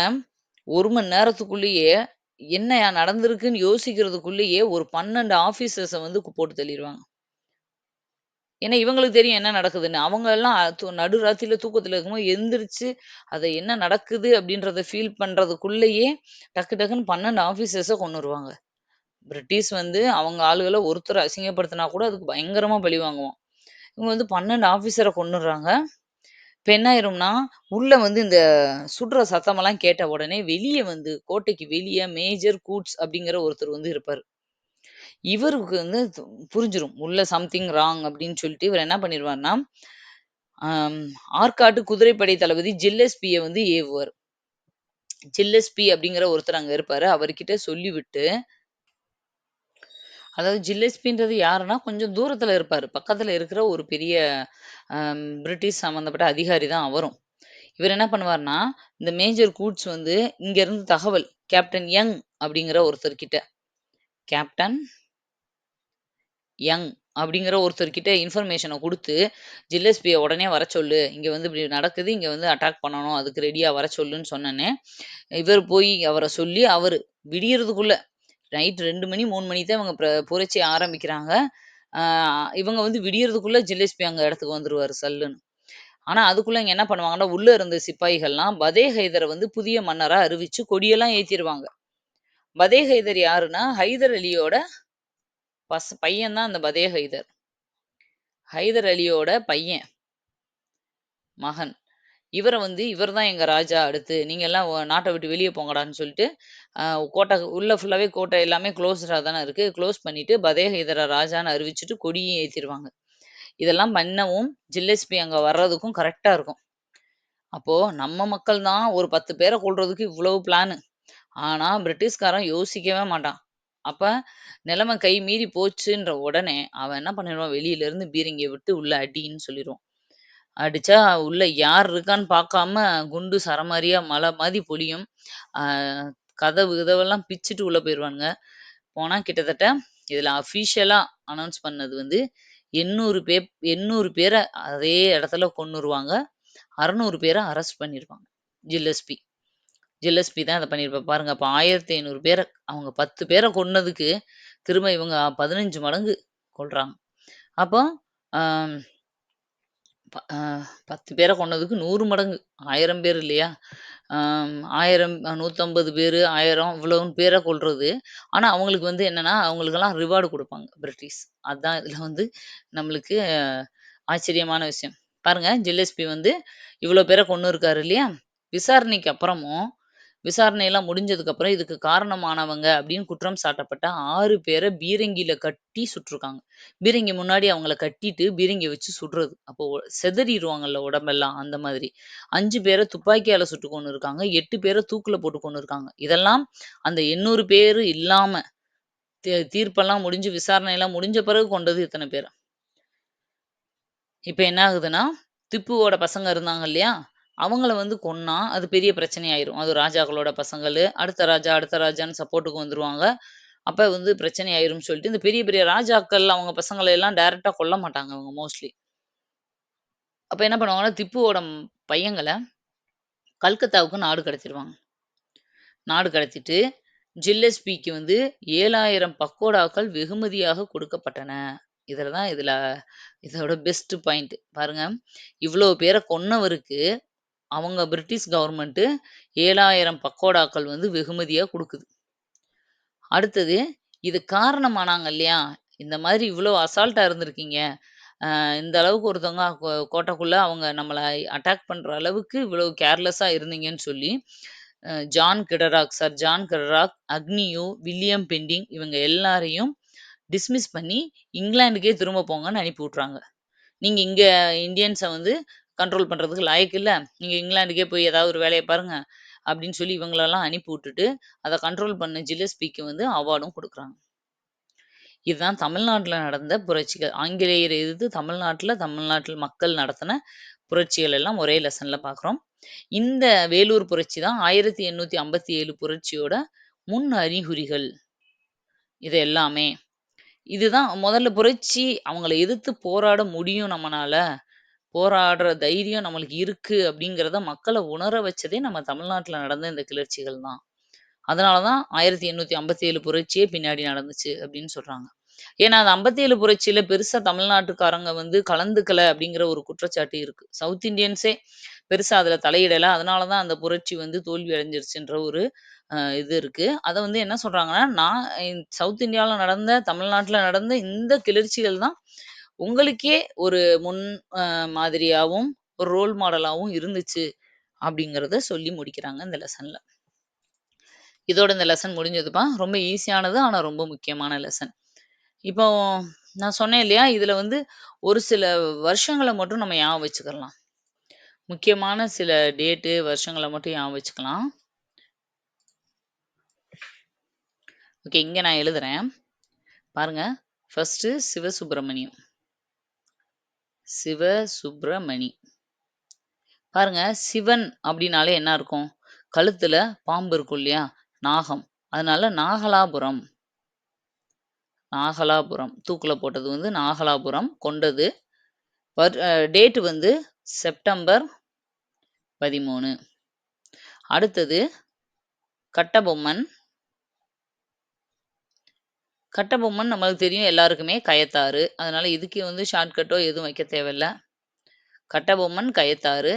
1 மணி நேரத்துக்குள்ளேயே என்னய்யா நடந்திருக்குன்னு யோசிக்கிறதுக்குள்ளேயே ஒரு 12 ஆஃபீசர்ஸ வந்து போட்டு தள்ளிருவாங்க. ஏன்னா இவங்களுக்கு தெரியும் என்ன நடக்குதுன்னு. அவங்க எல்லாம் நடுராத்திரில தூக்கத்துல இருக்கும்போது எந்திரிச்சு, அத என்ன நடக்குது அப்படின்றத ஃபீல் பண்றதுக்குள்ளயே, டக்கு டக்குன்னு 12 ஆஃபீசர்ஸ கொன்னுருவாங்க. பிரிட்டிஷ் வந்து அவங்க ஆளுகள ஒருத்தர அசிங்கப்படுத்தினா கூட அதுக்கு பயங்கரமா பழி வாங்குவான். இவங்க வந்து 12 ஆஃபீசர கொன்னுடுறாங்க. இப்ப என்ன ஆயிரும்னா, உள்ள வந்து இந்த சுடுற சத்தமெல்லாம் கேட்ட உடனே வெளிய வந்து கோட்டைக்கு வெளிய மேஜர் கூட்ஸ் அப்படிங்கிற ஒருத்தர் வந்து இருப்பாரு. இவருக்கு வந்து புரிஞ்சிரும். உள்ள சம்திங் ராங் அப்படின்னு சொல்லிட்டு இவர் என்ன பண்ணிருவாருன்னா, அம் ஆற்காட்டு குதிரைப்படை தளபதி ஜில்லெஸ்பிய வந்து ஏவுவாரு. ஜில்லெஸ்பி அப்படிங்கிற ஒருத்தர் அங்க இருப்பாரு. அவர்கிட்ட சொல்லிவிட்டு அதாவது ஜில்லெஸ்பின்றது யாருன்னா, கொஞ்சம் தூரத்துல இருப்பாரு. பக்கத்துல இருக்கிற ஒரு பெரிய பிரிட்டிஷ் சம்மந்தப்பட்ட அதிகாரி தான் அவரும். இவர் என்ன பண்ணுவாருன்னா, இந்த மேஜர் கூட்ஸ் வந்து இங்கருந்து தகவல் கேப்டன் யங் அப்படிங்கிற ஒருத்தர்கிட்ட கேப்டன் யங் அப்படிங்கிற ஒருத்தர்கிட்ட இன்ஃபர்மேஷன குடுத்து, ஜில்லெஸ்பிய உடனே வரச் சொல்லு. இங்க வந்து இப்படி நடக்குது. இங்க வந்து அட்டாக் பண்ணணும். அதுக்கு ரெடியா வரச் சொல்லுன்னு சொன்னோனே, இவர் போய் அவர சொல்லி, அவரு விடியறதுக்குள்ள நைட் 2 மணி, 3 மணிக்கு தான் இவங்க புரட்சிய ஆரம்பிக்கிறாங்க. ஆ இவங்க வந்து விடியறதுக்குள்ள ஜில்லெஸ்பி அங்க இடத்துக்கு வந்துருவாரு சல்லுன்னு. ஆனா, அதுக்குள்ள இங்க என்ன பண்ணுவாங்கன்னா, உள்ள இருந்த சிப்பாய்கள்லாம் பதே ஹைதர வந்து புதிய மன்னரா அறிவிச்சு கொடியெல்லாம் ஏத்திருவாங்க. பதே ஹைதர் யாருன்னா, ஹைதர் அலியோட பையன் தான் அந்த பதே ஹைதர். ஹைதர் அலியோட பையன், மகன். இவர் தான் எங்க ராஜா அடுத்து. நீங்க எல்லாம் நாட்ட விட்டு வெளிய போங்கடான்னு சொல்லிட்டு, அ கோட்டை உள்ள ஃபுல்லாவே கோட்டை எல்லாமே குளோஸ்டா தானே இருக்கு. குளோஸ் பண்ணிட்டு பதே ஹைதர ராஜான்னு அறிவிச்சுட்டு கொடியும் ஏத்திருவாங்க. இதெல்லாம் பண்ணவும் ஜில்லெஸ்பி அங்க வர்றதுக்கும் கரெக்ட்டா இருக்கும். அப்போ நம்ம மக்கள் தான் ஒரு 10 பேர கொல்றதுக்கு இவ்வளவு பிளானு. ஆனா, பிரிட்டிஷ்காரன் யோசிக்கவே மாட்டான். அப்ப நிலைமை கை மீறி போச்சுன்ற உடனே, அவன் என்ன பண்ணிருவான், வெளியில இருந்து பீரங்கிய விட்டு உள்ள அடின்னு சொல்லிருவான். அடிச்சா உள்ள யார் இருக்கான்னு பார்க்காம குண்டு சரமாரியா மழை மாரி பொழியும். ஆ கதவு கிதவெல்லாம் பிச்சுட்டு உள்ள போயிருவானுங்க. போனா கிட்டத்தட்ட இதுல அஃபிஷியலா அனவுன்ஸ் பண்ணது வந்து 800 பேர அதே இடத்துல கொன்னுருவாங்க. 600 பேர அரெஸ்ட் பண்ணிருவாங்க. ஜில்லெஸ்பி. ஜில்லெஸ்பி தான் அத பண்ணியிருப்பார். பாருங்க அப்ப 1500 பேர அவங்க 10 பேர கொன்னதுக்கு, திரும்ப இவங்க 15 மடங்கு கொல்றாங்க. அப்போ அ ப அ 10 பேர கொன்னதுக்கு 100 மடங்கு. 1000 பேர் இல்லையா? 1000 150 பேரு, 1000 இவ்வளோன்னு பேர கொல்றது. ஆனா, அவங்களுக்கு வந்து என்னன்னா, அவங்களுக்கெல்லாம் ரிவார்டு குடுப்பாங்க பிரிட்டிஷ். அதான் இதுல வந்து நம்மளுக்கு ஆச்சரியமான விஷயம். பாருங்க ஜில்லெஸ்பி வந்து இவ்வளோ பேர கொன்னு இருக்காரு இல்லையா? விசாரணைக்கு அப்புறமும் விசாரணைலாம் முடிஞ்சதுக்கப்புறம் இதுக்கு காரணமானவங்க அப்படின்னு குற்றம் சாட்டப்பட்ட 6 பேர பீரங்கில கட்டி சுட்டுருக்காங்க. பீரங்கி முன்னாடி அவங்கள கட்டிட்டு பீரங்கிய வச்சு சுடுறது. அப்போ சிதறிருவாங்கல்ல உடம்பெல்லாம் அந்த மாதிரி. 5 பேர துப்பாக்கியால சுட்டு கொன்னுருக்காங்க. 8 பேர தூக்குல போட்டு கொன்னுருக்காங்க. இதெல்லாம் அந்த 800 பேரு இல்லாம தீர்ப்பெல்லாம் முடிஞ்சு விசாரணைலாம் முடிஞ்ச பிறகு கொண்டது இத்தன பேர. இப்ப என்ன ஆகுதுன்னா, திப்புவோட பசங்க இருந்தாங்க இல்லையா? அவங்கள வந்து கொன்னா, அது பெரிய பிரச்சனையாயிரும். அது ராஜாக்களோட பசங்களு, அடுத்த ராஜா, அடுத்த ராஜான்னு சப்போர்ட்டுக்கு வந்துருவாங்க. அப்ப வந்து பிரச்சனை ஆயிரும்னு சொல்லிட்டு, இந்த பெரிய பெரிய ராஜாக்கள் அவங்க பசங்கள எல்லாம் டைரக்ட்டா கொல்ல மாட்டாங்க அவங்க மோஸ்ட்லி. அப்ப என்ன பண்ணுவாங்கன்னா, திப்புவோட பையங்கள கல்கத்தாவுக்கு நாடு கடத்திருவாங்க. நாடு கடத்திட்டு, ஜில்லெஸ்பிக்கு வந்து 7000 பக்கோடாக்கள் வெகுமதியாக கொடுக்கப்பட்டன. இதுல இதோட பெஸ்ட் பாயிண்ட் பாருங்க. இவ்ளோ பேர கொன்னவருக்கு, அவங்க பிரிட்டிஷ் கவர்மெண்ட் 7000 பக்கோடாக்கள் வந்து வெகுமதியா குடுக்குது. அடுத்தது, இது காரணமானாங்க இல்லையா? இந்த மாதிரி இவ்ளோ அசால்ட்டா இருந்திருக்கீங்க. இந்த அளவுக்கு ஒருத்தவங்க கோட்டைக்குள்ள அவங்க நம்மள அட்டாக் பண்ற அளவுக்கு இவ்வளவு கேர்லெஸ்ஸா இருந்தீங்கன்னு சொல்லி, சர் ஜான் கெடராக், அக்னியோ, வில்லியம் பெண்டிங் இவங்க எல்லாரையும் டிஸ்மிஸ் பண்ணி இங்கிலாந்துக்கே திரும்ப போங்கன்னு அனுப்பி விட்டுறாங்க. நீங்க இங்க இந்தியன்ஸ வந்து கண்ட்ரோல் பண்றதுக்கு லாயக்கு இல்ல. நீங்க இங்கிலாந்துக்கே போய் ஏதாவது ஒரு வேலைய பாருங்க. அப்படின்னு சொல்லி இவங்களெல்லாம் அனுப்பி விட்டுட்டு, அத கண்ட்ரோல் பண்ண ஜில்லெஸ்பிக்கு வந்து அவார்டும் குடுக்குறாங்க. இதுதான் தமிழ்நாட்டுல நடந்த புரட்சிகள். ஆங்கிலேயர எதிர்த்து தமிழ்நாட்டுல மக்கள் நடத்தின புரட்சிகள் எல்லாம் ஒரே லெசன்ல பார்க்குறோம். இந்த வேலூர் புரட்சி தான் 1857 புரட்சியோட முன் அறிகுறிகள். இது எல்லாமே. இதுதான் முதல்ல புரட்சி அவங்கள எதிர்த்து போராட முடியும் நம்மனால. போராடுற தைரியம் நம்மளுக்கு இருக்கு அப்படிங்கிறத மக்கள உணர வச்சதே நம்ம தமிழ்நாட்டுல நடந்த இந்த கிளர்ச்சிகள் தான். அதனால தான் 1857 புரட்சியே பின்னாடி நடந்துச்சு அப்படின்னு சொல்றாங்க. ஏன்னா, அந்த 57 புரட்சியில பெருசா தமிழ்நாட்டுக்காரங்க வந்து கலந்துக்கல அப்படிங்கிற ஒரு குற்றச்சாட்டு இருக்கு. சவுத் இண்டியன்ஸே பெருசா அதுல தலையிடல. அதனால தான் அந்த புரட்சி வந்து தோல்வி அடைஞ்சிருச்சுன்ற ஒரு இது இருக்கு. அத வந்து என்ன சொல்றாங்கன்னா, நான் சவுத் இந்தியால நடந்த, தமிழ்நாட்டுல நடந்த இந்த கிளர்ச்சிகள் தான் உங்களுக்கே ஒரு முன் மாதிரியாவும், ஒரு ரோல் மாடலாவும் இருந்துச்சு அப்படிங்கிறத சொல்லி முடிக்கிறாங்க இந்த லெசன்ல. இதோட இந்த லெசன் முடிஞ்சதுப்பா. ரொம்ப ஈஸியானது. ஆனா ரொம்ப முக்கியமான லெசன். இப்போ நான் சொன்னேன் இல்லையா? இதுல வந்து ஒரு சில வருஷங்கள மட்டும் நம்ம ஞாபகம் வச்சுக்கலாம். முக்கியமான சில டேட்டு, வருஷங்கள மட்டும் ஞாபகம் வச்சுக்கலாம். ஓகே. இங்க நான் எழுதுறேன். பாருங்க. ஃபர்ஸ்ட்டு சிவசுப்பிரமணியம். சிவசுப்பிரமணி. பாருங்க, சிவன் அப்டின்னாலே என்ன இருக்கும்? கழுத்துல பாம்பு இருக்கும் இல்லையா? நாகம். அதனால நாகலாபுரம். நாகலாபுரம். தூக்குல போட்டது வந்து நாகலாபுரம் கொண்டது. டேட் வந்து செப்டம்பர் 13. அடுத்தது கட்டபொம்மன். கட்டபொம்மன் நம்மளுக்கு தெரியும் எல்லாருக்குமே கயத்தாறு. அதனால இதுக்கு வந்து ஷார்ட்கட்டோ எதுவும் வைக்க தேவையில்ல. கட்டபொம்மன் கயத்தாறு.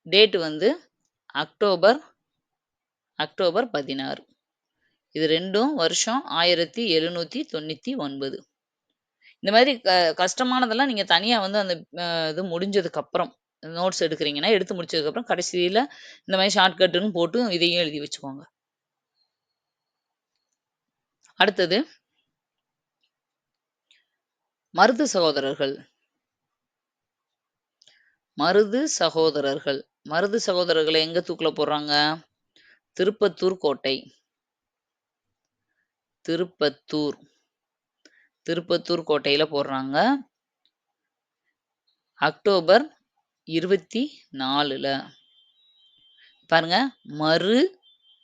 டேட் வந்து அக்டோபர் அக்டோபர் 16. இது 2ம் வருஷம் 1799. இந்த மாதிரி கஷ்டமானதெல்லாம் நீங்க தனியா வந்து அந்த இது முடிஞ்சதுக்கப்புறம் நோட்ஸ் எடுக்குறீங்கன்னா, எடுத்து முடிச்சதுக்கப்புறம் கடைசியில இந்த மாதிரி ஷார்ட்கட்டுன்னு போட்டு இதையும் எழுதி வச்சுக்கோங்க. அடுத்தது மருது சகோதரர்கள். மருது சகோதரர்கள். மருது சகோதரர்கள எங்க தூக்குல போடுறாங்க? திருப்பத்தூர் கோட்டை. திருப்பத்தூர். திருப்பத்தூர் கோட்டையில போடுறாங்க. அக்டோபர் 24ல. பாருங்க. மரு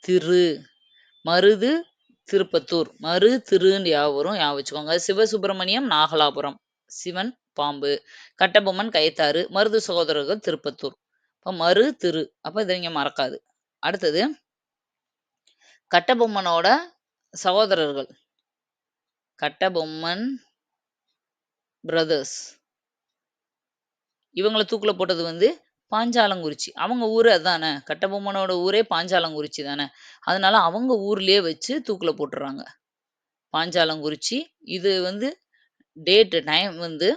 திரு. மருது திருப்பத்தூர். மரு திருன்னு ஞாபகம் வரும். ஞாபகம் வச்சுக்கோங்க. சிவசுப்பிரமணியம் நாகலாபுரம். சிவன் பாம்பு. கட்டபொம்மன் கயத்தாறு. மருது சகோதரர்கள் திருப்பத்தூர். அப்ப மரு திரு. அப்ப இத நீங்க மறக்காது. அடுத்தது கட்டபொம்மனோட சகோதரர்கள். கட்டபொம்மன் பிரதர்ஸ். இவங்கள தூக்குல போட்டது வந்து பாஞ்சாலங்குறிச்சி. அவங்க ஊரு அதானே. கட்டபொம்மனோட ஊரே பாஞ்சாலங்குறிச்சி தானே. அதனால அவங்க ஊர்லயே வச்சு தூக்குல போட்டுர்றாங்க. பாஞ்சாலங்குறிச்சி. இது வந்து டைம் வந்து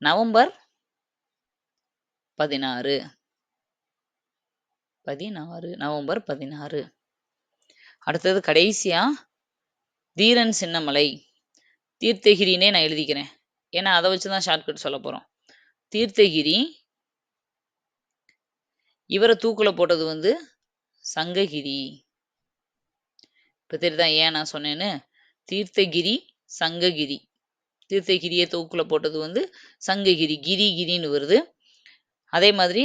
நவம்பர் 16. 16 நவம்பர் 16. அடுத்தது கடைசியா தீரன் சின்னமலை. தீர்த்தகிரின்னே நான் எழுதிக்கிறேன். ஏன்னா அத வச்சு தான் ஷார்ட்கட் சொல்லப் போறோம். தீர்த்தகிரி. இவர தூக்குல போட்டது வந்து சங்ககிரி. இப்ப தெரியுதா ஏன் நான் சொன்னேன்னு? தீர்த்தகிரி, சங்ககிரி. தீர்த்தகிரிய தூக்குல போட்டது வந்து சங்ககிரி. கிரின்னு வருது. அதே மாதிரி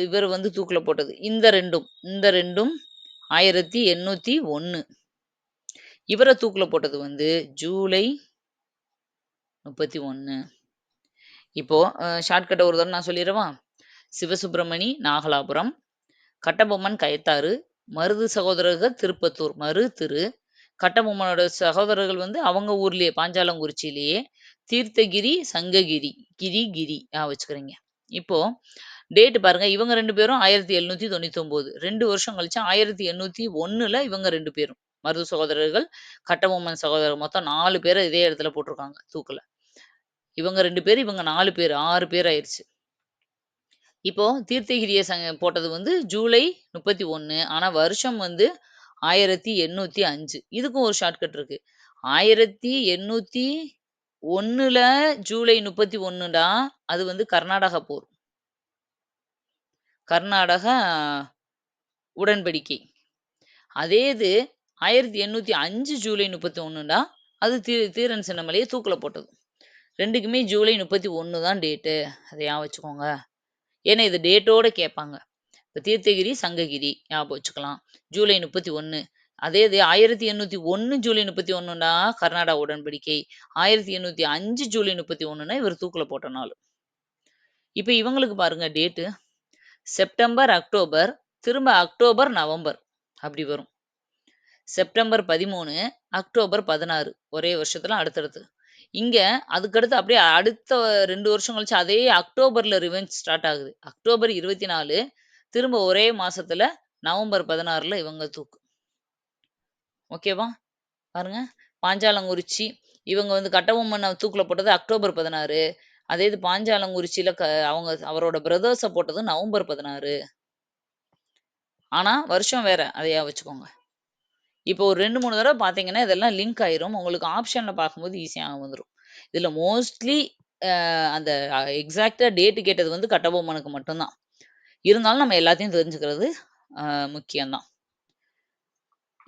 இவர் வந்து தூக்குல போட்டது. இந்த 2ம் 1801. இவர தூக்குல போட்டது வந்து ஜூலை 31. இப்போ ஷார்ட்கட்ட ஒரு தடவ நான் சொல்லிறவா? சிவசுப்பிரமணி நாகலாபுரம், கட்டபொம்மன் கயத்தாறு, மருது சகோதரர்கள் திருப்பத்தூர். மரு திரு. கட்டபொம்மனோட சகோதரர்கள் வந்து அவங்க ஊர்லயே பாஞ்சாலங்குறிச்சியிலேயே தீர்த்தகிரி, சங்ககிரி. கிரி வச்சுக்கிறீங்க. இப்போ டேட் பாருங்க. இவங்க 2 பேரும் 1799. 2 வருஷம் கழிச்சு 1801ல இவங்க 2 பேரும். மருது சகோதரர்கள், கட்டபொம்மன் சகோதரர் மொத்தம் 4 பேர இதே இடத்துல போட்டுருக்காங்க தூக்குல. இவங்க 2 பேரு, இவங்க 4 பேரு. 6 பேர் ஆயிருச்சு. இப்போ தீர்த்தகிரிய போட்டது வந்து ஜூலை 31. ஆனா வருஷம் வந்து 1805. இதுக்கும் ஒரு ஷார்ட்கட் இருக்கு. 1801ல ஜூலை 31டா அது வந்து கர்நாடகா போர். கர்நாடகா உடன்படிக்கை. அதே இது 1805 ஜூலை 31டா அது தீரன் சின்னமலைய தூக்குல போட்டது. 2க்குமே ஜூலை 31 தான் டேட்டு. அத ஞாபகம் வச்சுக்கோங்க. ஏன்னா இது டேட்டோட கேட்பாங்க. இப்ப தீர்த்தகிரி, சங்ககிரி ஞாபகம் வச்சுக்கலாம். ஜூலை 31. அதே இது 1801 ஜூலை 31ன்னா கர்நாடகா உடன்படிக்கை. 1805 ஜூலை 31ன்னா இவர் தூக்குல போட்ட நாள். இப்ப இவங்களுக்கு பாருங்க டேட்டு. செப்டம்பர், அக்டோபர், திரும்ப அக்டோபர், நவம்பர் அப்படி வரும். செப்டம்பர் 13, அக்டோபர் 16 ஒரே வருஷத்துல அடுத்தடுத்து. இங்க அதுக்கடுத்து அப்படியே அடுத்த 2 வருஷம் கழிச்சு அதே அக்டோபர்ல ரிவெஞ்ச் ஸ்டார்ட் ஆகுது. அக்டோபர் 24 திரும்ப ஒரே மாசத்துல நவம்பர் 16ல இவங்க தூக்கு. ஓகேவா? பாருங்க. பாஞ்சாலங்குறிச்சி இவங்க வந்து கட்டபொம்மன தூக்குல போட்டது அக்டோபர் 16. அதே இது பாஞ்சாலங்குறிச்சியில அவரோட பிரதர்ஸ போட்டது நவம்பர் 16. ஆனா வருஷம் வேற. அத ஞாபகம் வச்சுக்கோங்க. இப்போ ஒரு 2, 3 தடவ பார்த்தீங்கன்னா, இதெல்லாம் லிங்க் ஆயிரும். உங்களுக்கு ஆப்ஷன்ல பார்க்கும்போது ஈஸியா வந்துரும். இதுல மோஸ்ட்லி அந்த எக்ஸாக்ட்டா டேட் கேட்டது வந்து கட்டபொம்மனுக்கு மட்டும் தான். இருந்தாலும் நம்ம எல்லாத்தையும் தெரிஞ்சுக்கிறது அ முக்கியம் தான்.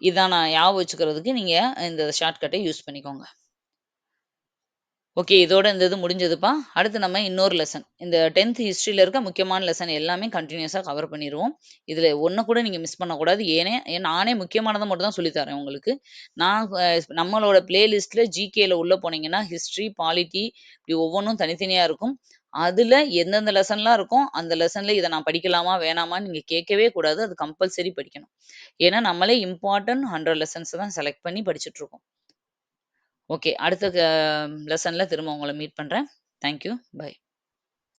இதான் நான் ஞாபகம் வச்சுக்கிறதுக்கு நீங்க இந்த ஷார்ட்கட்ட யூஸ் பண்ணிக்கோங்க. ஓகே. இதோட இந்த இது முடிஞ்சதுப்பா. அடுத்து நம்ம இன்னொரு லெசன். இந்த 10த் ஹிஸ்ட்ரில இருக்க முக்கியமான லெசன் எல்லாமே கன்டினியூஸா கவர் பண்ணிருவோம். இதுல ஒண்ண கூட நீங்க மிஸ் பண்ணக்கூடாது. நானே முக்கியமானத மட்டும் தான் சொல்லி தரேன் உங்களுக்கு. நான் நம்மளோட பிளேலிஸ்ட்ல ஜிகேல உள்ள போனீங்கன்னா, ஹிஸ்ட்ரி, பாலிட்டி இப்படி ஒவ்வொன்னும் தனித்தனியா இருக்கும். அதுல எந்தெந்த லெசன்லாம் இருக்கோ, அந்த லெசன்ல இத நான் படிக்கலாமா? வேணாமான்னு நீங்க கேட்கவே கூடாது. அது கம்பல்சரி படிக்கணும். ஏன்னா, நம்மளே இம்பார்ட்டன்ட் 100 லெசன்ஸ் தான் செலக்ட் பண்ணி படிச்சுட்டுருக்கோம். ஓகே. அடுத்த லெசன்ல திரும்ப உங்கள மீட் பண்றேன். Thank you. பை.